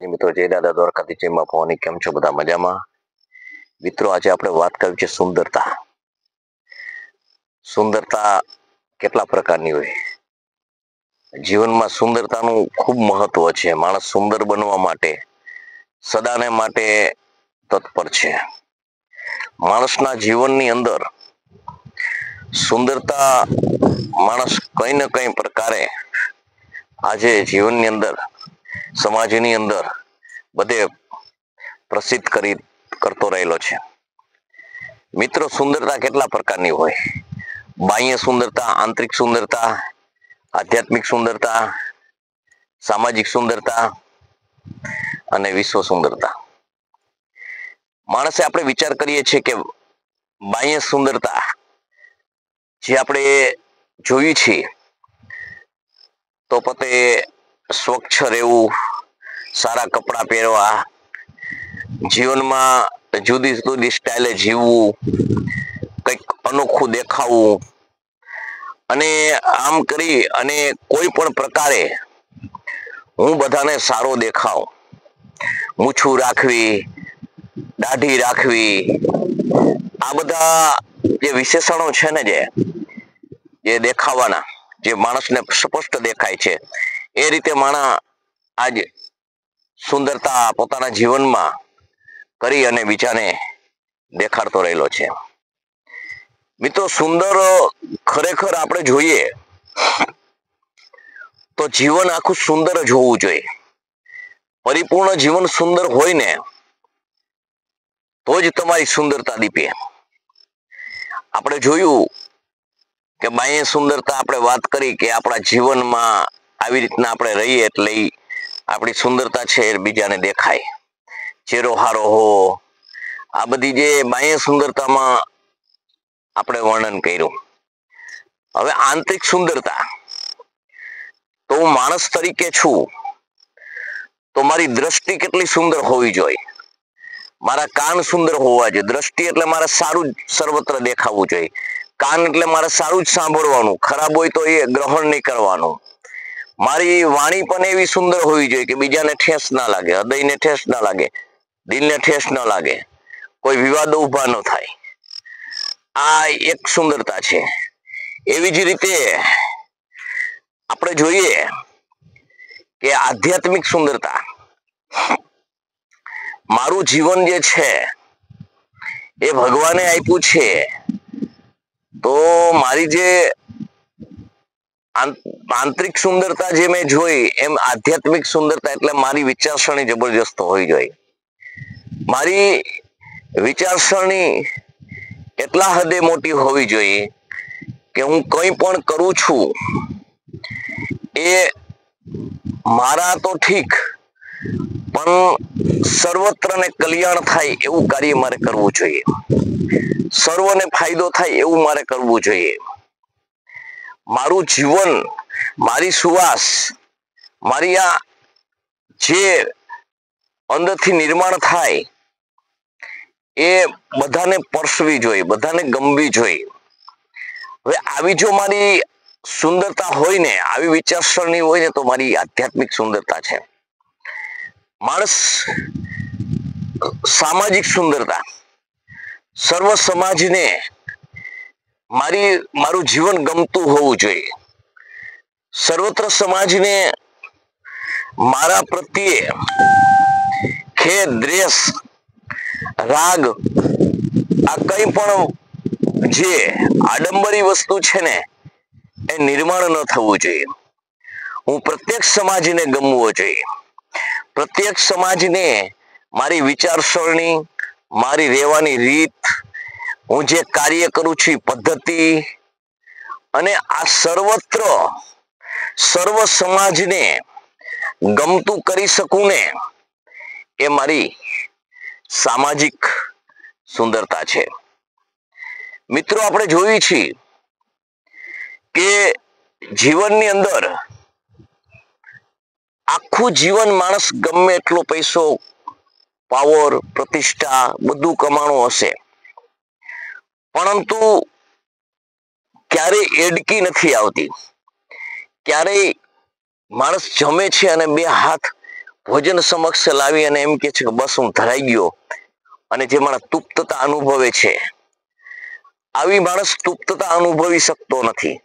મિત્રો જય દાદા દ્વારકાથી જય માં ભવાની. કેમ છો બધા? મજામાં? મિત્રો આજે આપણે વાત કરવી છે સુંદરતા. સુંદરતા કેટલા પ્રકારની હોય? જીવનમાં સુંદરતાનું ખૂબ મહત્વ છે. માણસ સુંદર બનવા માટે સદાને માટે તત્પર છે. માણસના જીવનની અંદર સુંદરતા માણસ કઈ ને કઈ પ્રકારે આજે જીવનની અંદર સમાજની અંદર બધે પ્રસિદ્ધ કરતો રહેલો છે. મિત્રો સુંદરતા કેટલા પ્રકારની હોય? બાહ્ય સુંદરતા, આંતરિક સુંદરતા, આધ્યાત્મિક સુંદરતા, સામાજિક સુંદરતા અને વિશ્વ સુંદરતા. માણસે આપણે વિચાર કરીએ છીએ કે બાહ્ય સુંદરતા જે આપણે જોઈ છીએ તો પોતે સ્વચ્છ રહેવું, સારા કપડાં પહેરવા, જીવનમાં જુદી જુદી સ્ટાઇલે જીવવું, કંઈક અનોખું દેખાવું અને આમ કરી અને કોઈ પણ પ્રકારે હું બધાને સારો દેખાવ, મૂછું રાખવી, દાઢી રાખવી, આ બધા જે વિશેષણો છે ને જે દેખાવાના, જે માણસને સ્પષ્ટ દેખાય છે, એ રીતે માણસ આજ સુંદરતા પોતાના જીવનમાં કરી અને બીજાને દેખાડતો રહેલો છે. મિત્રો સુંદર ખરેખર આપણે જોઈએ તો જીવન આખું સુંદર જ હોવું જોઈએ. પરિપૂર્ણ જીવન સુંદર હોય ને તો જ તમારી સુંદરતા દીપે. આપણે જોયું કે બાહ્ય સુંદરતા આપણે વાત કરી કે આપણા જીવનમાં આવી રીતના આપણે રહીએ એટલે આપણી સુંદરતા છે એ બીજાને દેખાય. ચહેરો હારો હો, આ બધી જે બાહ્ય સુંદરતામાં આપણે વર્ણન કર્યું. હવે આંતરિક સુંદરતા, તો હું માણસ તરીકે છું તો મારી દ્રષ્ટિ કેટલી સુંદર હોવી જોઈએ. મારા કાન સુંદર હોવા જોઈએ. દ્રષ્ટિ એટલે મારે સારું જ સર્વત્ર દેખાવું જોઈએ. કાન એટલે મારે સારું જ સાંભળવાનું, ખરાબ હોય તો એ ગ્રહણ નહીં કરવાનું. મારી વાણી પણ એવી સુંદર હોવી જોઈએ કે બીજાને ઠેસ ના લાગે, હૃદયને ઠેસ ના લાગે, દિલને ઠેસ ન લાગે, કોઈ વિવાદો ઊભા ન થાય. આ એક સુંદરતા છે. એવી જ રીતે આપણે જોઈએ કે આધ્યાત્મિક સુંદરતા, મારું જીવન જે છે એ ભગવાને આપ્યું છે, તો મારી જે આંતરિક સુંદરતા જે મેં જોઈ એમ આધ્યાત્મિક સુંદરતા એટલે મારી વિચારસરણી જબરજસ્ત હોવી જોઈએ. મારી વિચારસરણી એટલા હદે મોટી હોવી જોઈએ કે હું કંઈ પણ કરું છું એ મારા તો ઠીક, પણ સર્વત્રને કલ્યાણ થાય એવું કાર્ય મારે કરવું જોઈએ. સર્વને ફાયદો થાય એવું મારે કરવું જોઈએ. મારું જીવન, મારી સુવાસ, મારી આ જે અંદરથી નિર્માણ થાય એ બધાને પરસવી જોઈએ, બધાને ગમવી જોઈએ. હવે આવી જો મારી સુંદરતા હોય ને, આવી વિચારસરણી હોય ને, તો મારી આધ્યાત્મિક સુંદરતા છે. માણસ સામાજિક સુંદરતા, સર્વ સમાજને મારું જીવન ગમતું હોવું જોઈએ. સર્વત્ર સમાજને મારા પ્રત્યે ખેદ, દ્વેષ, રાગ, આ કંઈ પણ જે આડંબરી વસ્તુ છે ને એ નિર્માણ ન થવું જોઈએ. હું પ્રત્યેક સમાજને ગમવો જોઈએ. પ્રત્યેક સમાજને મારી વિચારસરણી, મારી રહેવાની રીત, હું જે કાર્ય કરું છું એ પદ્ધતિ અને આ સર્વત્ર સર્વ સમાજને ગમતું કરી શકું ને, એ મારી સામાજિક સુંદરતા છે. મિત્રો આપણે જોઈએ છીએ કે જીવનની અંદર આખું જીવન માણસ ગમે એટલો પૈસો, પાવર, પ્રતિષ્ઠા બધું કમાણું હશે, પરંતુ ક્યારેય એડકી નથી આવતી. ક્યારેય માણસ જમે છે અને બે હાથ ભોજન સમક્ષ લાવી અને એમ કે છે કે બસ હું ધરાઈ ગયો, અને જે માણસ તૃપ્તતા અનુભવે છે, આવી માણસ તૃપ્તતા અનુભવી શકતો નથી.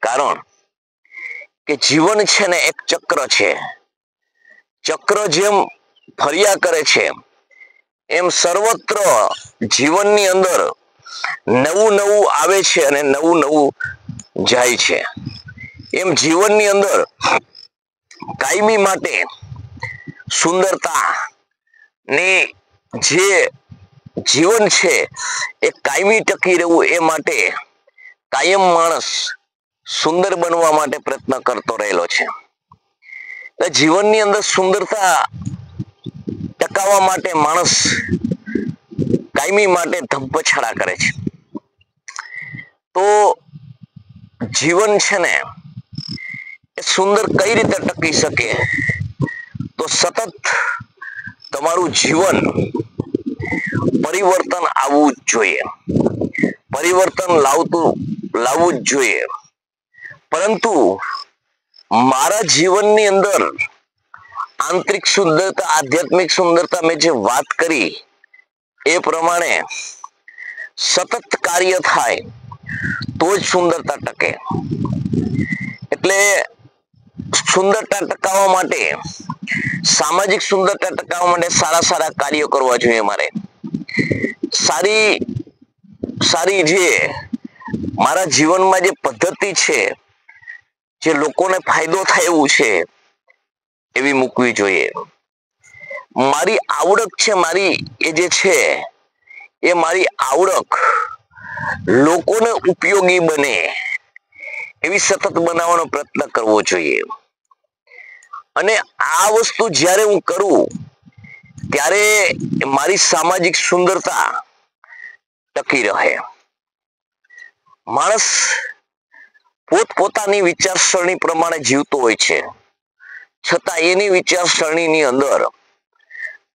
કારણ કે જીવન છે ને એક ચક્ર છે. ચક્ર જેમ ફર્યા કરે છે એમ સર્વત્ર જીવનની અંદર નવું નવું આવે છે અને નવું નવું જાય છે. એમ જીવનની અંદર કાયમી માટે સુંદરતા ને જે જીવન છે એ કાયમી ટકી રહેવું એ માટે કાયમ માણસ સુંદર બનવા માટે પ્રયત્ન કરતો રહેલો છે. જીવનની અંદર સુંદરતા ટકાવવા માટે માણસ કાયમી માટે ધંપછાડા કરે છે. તો જીવન છે ને એ સુંદર કઈ રીતે ટકી શકે? તો સતત તમારું જીવન પરિવર્તન આવવું જ જોઈએ, પરિવર્તન લાવવું જ જોઈએ. પરંતુ મારા જીવનની અંદર આંતરિક સુંદરતા, આધ્યાત્મિક સુંદરતા મેં જે વાત કરી એ પ્રમાણે સતત કાર્ય થાય તો જ સુંદરતા ટકે. એટલે સુંદરતા ટકાવવા માટે, સામાજિક સુંદરતા ટકાવવા માટે સારા સારા કાર્યો કરવા જોઈએ. મારે સારી જે મારા જીવનમાં જે પદ્ધતિ છે, જે લોકોને ફાયદો થાય એવું છે, એવી મૂકવી જોઈએ. મારી આવડત છે, મારી એ જે છે એ મારી આવડત લોકોને ઉપયોગી બને એવી સતત બનાવવાનો પ્રયત્ન કરવો જોઈએ. અને આ વસ્તુ જ્યારે હું કરું ત્યારે મારી સામાજિક સુંદરતા ટકી રહે. માણસ પોતપોતાની વિચારસરણી પ્રમાણે જીવતો હોય છે, છતાં એની વિચારસરણીની અંદર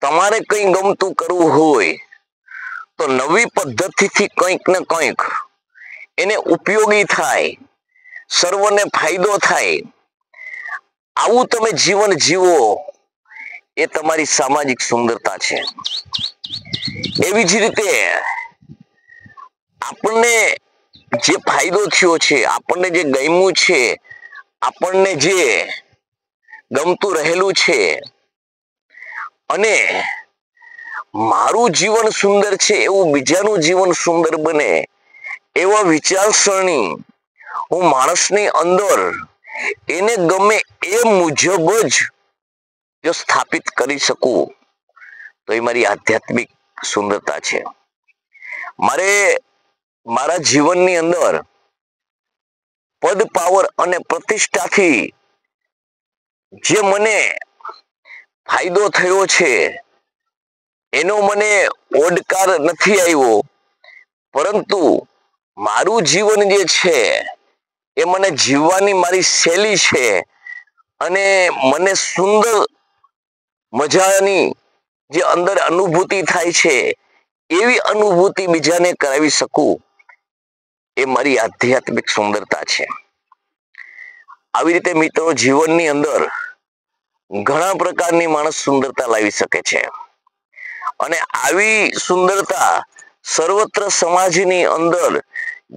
તમારે કંઈ ગમતું કરવું હોય તો નવી પદ્ધતિથી કંઈક ને કંઈક એને ઉપયોગી થાય, સર્વને ફાયદો થાય, આવું તમે જીવન જીવો એ તમારી સામાજિક સુંદરતા છે. એવી જ રીતે આપણને જે ફાયદો થયો છે, આપણને જે ગમ્યું છે, આપણને જે ગમતું રહેલું છે, અને મારું જીવન સુંદર છે એવું બીજાનું જીવન સુંદર બને એવા વિચારસરણી હું માણસની અંદર એને ગમે એ મુજબ જ જો સ્થાપિત કરી શકું તો એ મારી આધ્યાત્મિક સુંદરતા છે. મારે મારા જીવનની અંદર પદ, પાવર અને પ્રતિષ્ઠાથી જે મને ફાયદો થયો છે એનો મને ઓડકાર નથી આવ્યો, પરંતુ મારું જીવન જે છે એ મને જીવવાની મારી શૈલી છે, અને મને સુંદર મજાની જે અંદર અનુભૂતિ થાય છે એવી અનુભૂતિ બીજાને કરાવી શકું એ મારી આધ્યાત્મિક સુંદરતા છે. આવી રીતે મિત્રો જીવનની અંદર ઘણા પ્રકારની માણસ સુંદરતા લાવી શકે છે, અને આવી સુંદરતા સર્વત્ર સમાજની અંદર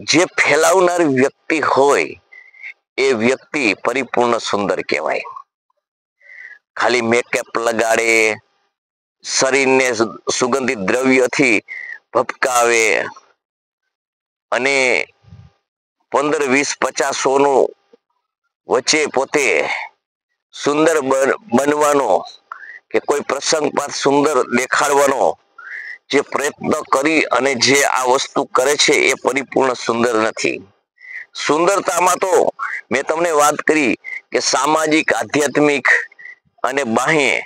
જે ફેલાવનાર વ્યક્તિ હોય એ વ્યક્તિ પરિપૂર્ણ સુંદર કહેવાય. ખાલી મેકઅપ લગાડે, શરીરને સુગંધિત દ્રવ્યથી ભપકાવે અને 15, 20, 50, 100 વચ્ચે પોતે સુંદર બનવાનો કે કોઈ પ્રસંગ પાત સુંદર દેખાડવાનો જે પ્રયત્ન કરી અને જે આ વસ્તુ કરે છે એ પરિપૂર્ણ સુંદર નથી. સુંદરતામાં તો મેં તમને વાત કરી કે સામાજિક, આધ્યાત્મિક અને બાહ્ય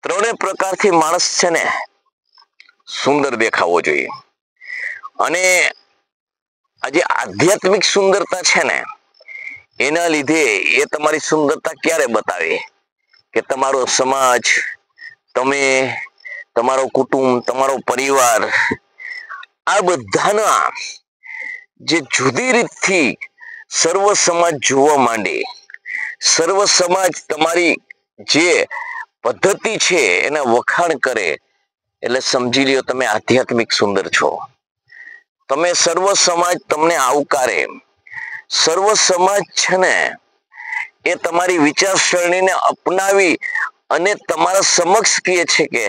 ત્રણેય પ્રકારથી માણસ છે ને સુંદર દેખાવો જોઈએ. અને આ જે આધ્યાત્મિક સુંદરતા છે ને એના લીધે એ તમારી સુંદરતા ક્યારે બતાવે કે તમારો સમાજ, તમે, તમારો કુટુંબ, તમારો પરિવાર, આ બધાના જે જુદી રીતથી સર્વ સમાજ જોવા માંડે, સર્વ સમાજ તમારી જે પદ્ધતિ છે એના વખાણ કરે એટલે સમજી લ્યો તમે આધ્યાત્મિક સુંદર છો. તમે સર્વ સમાજ તમને આવકારે. સર્વ સમાજ છે ને એ તમારી વિચારસરણીને અપનાવી અને તમારા સમક્ષ કહે છે કે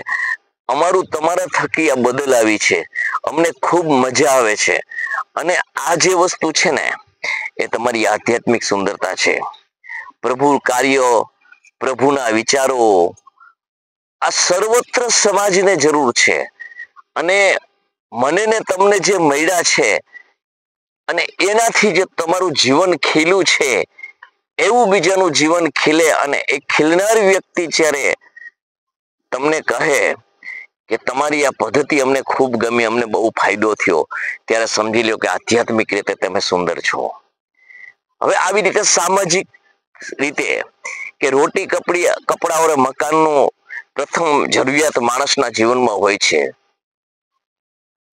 અમારું તમારા થકી આ બદલ આવી છે, અમને ખૂબ મજા આવે છે. અને આ જે વસ્તુ છે ને એ તમારી આધ્યાત્મિક સુંદરતા છે. પ્રભુ કાર્યો, પ્રભુના વિચારો, આ સર્વત્ર સમાજને જરૂર છે. અને મને ને તમને જે મળ્યા છે અને એનાથી જે તમારું જીવન ખીલ્યું છે એવું બીજાનું જીવન ખીલે. અને એ ખીલનાર વ્યક્તિ જ્યારે તમને કહે કે તમારી આ પદ્ધતિ અમને ખૂબ ગમી, અમને બહુ ફાયદો થયો, ત્યારે સમજી લો કે આધ્યાત્મિક રીતે તમે સુંદર છો. હવે આવી રીતે સામાજિક રીતે કે રોટી કપડા અને મકાનનું પ્રથમ જરૂરિયાત માણસના જીવનમાં હોય છે.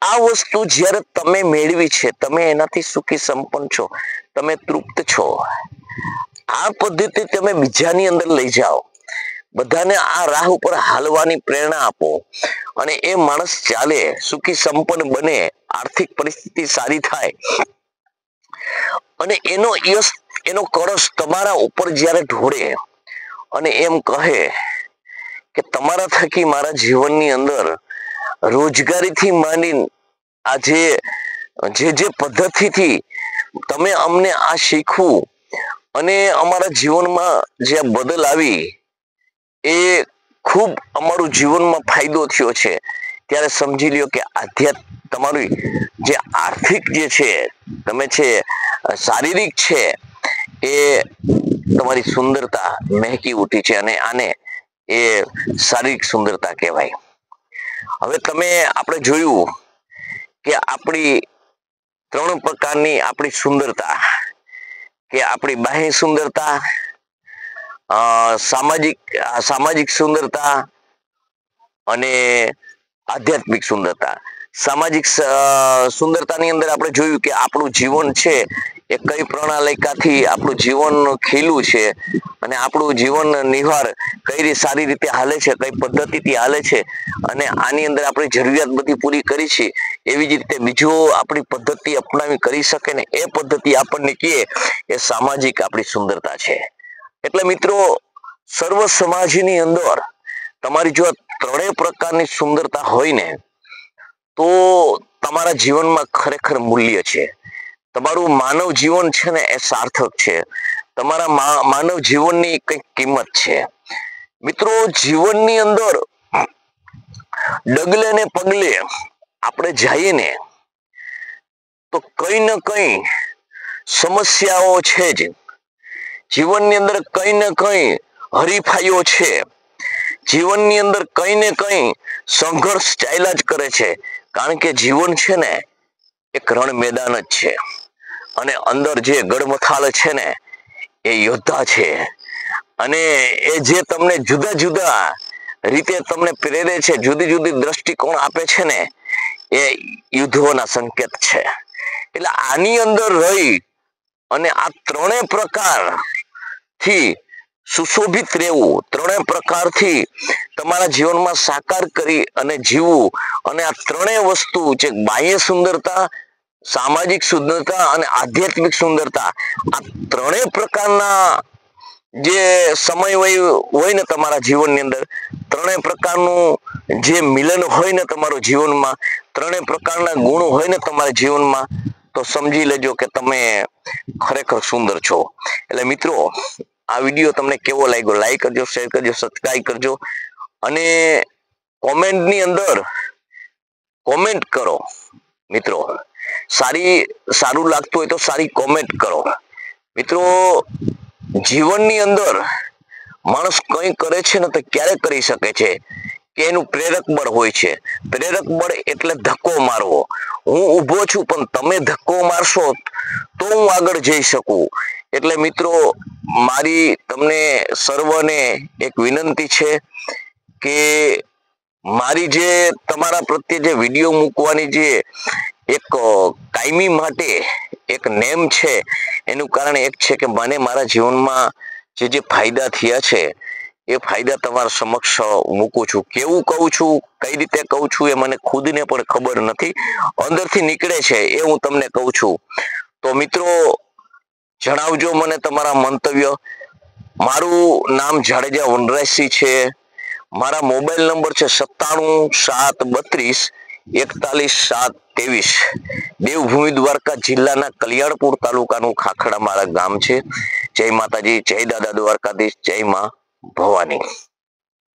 આ વસ્તુ જ્યારે તમે મેળવી છે, તમે એનાથી સુખી સંપન્ન છો, તમે તૃપ્ત છો. આ પદ્ધતિ તમે બીજાની અંદર લઈ જાઓ, બધાને આ રાહ ઉપર હાલવાની પ્રેરણા આપો અને એ માણસ ચાલે, સુખી સંપન્ન બને, આર્થિક પરિસ્થિતિ સારી થાય અને એનો યશ, એનો કળશ તમારા ઉપર જ્યારે ઢોળે અને એમ કહે કે તમારા થકી મારા જીવનની અંદર રોજગારીથી માંડીને આ જે પદ્ધતિથી તમે અમને આ શીખવું અને અમારા જીવનમાં જે બદલ આવી એ ખૂબ અમારું જીવનમાં ફાયદો થયો છે, ત્યારે સમજી લ્યો કે તમારી જે આર્થિક જે છે, તમે છે શારીરિક છે, એ તમારી સુંદરતા મહેકી ઉઠી છે. અને આને એ શારીરિક સુંદરતા કહેવાય. હવે આપણે જોયું કે આપણી 3 પ્રકારની આપણી સુંદરતા, કે આપણી બાહ્ય સુંદરતા, સામાજિક સુંદરતા અને આધ્યાત્મિક સુંદરતા. સામાજિક સુંદરતાની અંદર આપણે જોયું કે આપણું જીવન છે એ કઈ પ્રણાલિકાથી આપણું જીવન ખીલું છે અને આપણું જીવન નિર્વાહ કઈ સારી રીતે હાલે છે, કઈ પદ્ધતિથી હાલે છે અને આની અંદર આપણી જરૂરિયાત બધી પૂરી કરી છે. એવી જ રીતે બીજો આપણી પદ્ધતિ અપનાવી કરી શકે ને એ પદ્ધતિ આપણને કહે એ સામાજિક આપણી સુંદરતા છે. એટલે મિત્રો, સર્વ સમાજની અંદર તમારી જો 3 પ્રકારની સુંદરતા હોય ને તો તમારા જીવનમાં ખરેખર મૂલ્ય છે. તમારું માનવ જીવન છે ને એ સાર્થક છે. તમારા માનવ જીવનની કંઈક કિંમત છે. મિત્રો, જીવનની અંદર ડગલે ને પગલે આપણે જઈએ ને તો કઈ ને કઈ સમસ્યાઓ છે જ. જીવનની અંદર કઈ ને કઈ હરીફાઈઓ છે. જીવનની અંદર કઈ ને કઈ સંઘર્ષ ચાલ્યા જ કરે છે. કારણ કે જીવન છે ને એક રણ મેદાન જ છે અને અંદર જે ગડમથાળ છે ને એ યોદ્ધા છે. અને એ જે તમને જુદા જુદા રીતે તમને પ્રેરે છે, જુદી જુદી દ્રષ્ટિકોણ આપે છે ને એ યુદ્ધોના સંકેત છે. એટલે આની અંદર રહી અને આ 3 પ્રકારથી સુશોભિત રહેવું, 3 પ્રકારથી તમારા જીવનમાં સાકાર કરી અને જીવવું, અને આ 3 વસ્તુ જે બાહ્ય સુંદરતા, સામાજિક સુંદરતા અને આધ્યાત્મિક સુંદરતા, આ 3 પ્રકારના જે સમય હોય ને તમારા જીવનની અંદર, 3 પ્રકારનું જે મિલન હોય ને તમારું જીવનમાં, 3 પ્રકારના ગુણ હોય ને તમારા જીવનમાં, તો સમજી લેજો કે તમે ખરેખર સુંદર છો. એટલે મિત્રો, આ વિડીયો તમને કેવો લાગ્યો? લાઈક કરજો, શેર કરજો, સબસ્ક્રાઇબ કરજો અને કોમેન્ટની અંદર કોમેન્ટ કરો. મિત્રો, સારું લાગતું હોય તો સારી કોમેન્ટ કરો. મિત્રો, જીવનની અંદર માણસ કંઈ કરે છે ને તો ક્યારે કરી શકે છે કે એનું પ્રેરક બળ હોય છે. પ્રેરક બળ એટલે ધક્કો મારવો. હું ઊભો છું પણ તમે ધક્કો મારશો તો હું આગળ જઈ શકું. એટલે મિત્રો, મારી તમને સર્વને એક વિનંતી છે કે મારી જે તમારા પ્રત્યે જે વિડીયો મૂકવાની જે એક કાયમી માટે એક નેમ છે, એનું કારણ એક છે કે મને મારા જીવનમાં જે ફાયદા થયા છે એ ફાયદા તમારા સમક્ષ મૂકું છું. કેવું કહું છું, કઈ રીતે કહું છું એ મને ખુદને પણ ખબર નથી, અંદરથી નીકળે છે એ હું તમને કહું છું. તો મિત્રો જણાવજો મને તમારા મંતવ્ય. મારું નામ જાડેજા વનરાજસિંહ છે. મારા મોબાઈલ નંબર છે 97 732 41 723. દેવભૂમિ દ્વારકા જિલ્લાના કલ્યાણપુર તાલુકાનું ખાખડા મારા ગામ છે. જય માતાજી, જય દાદા દ્વારકાધીશ, જય માં ભવાની.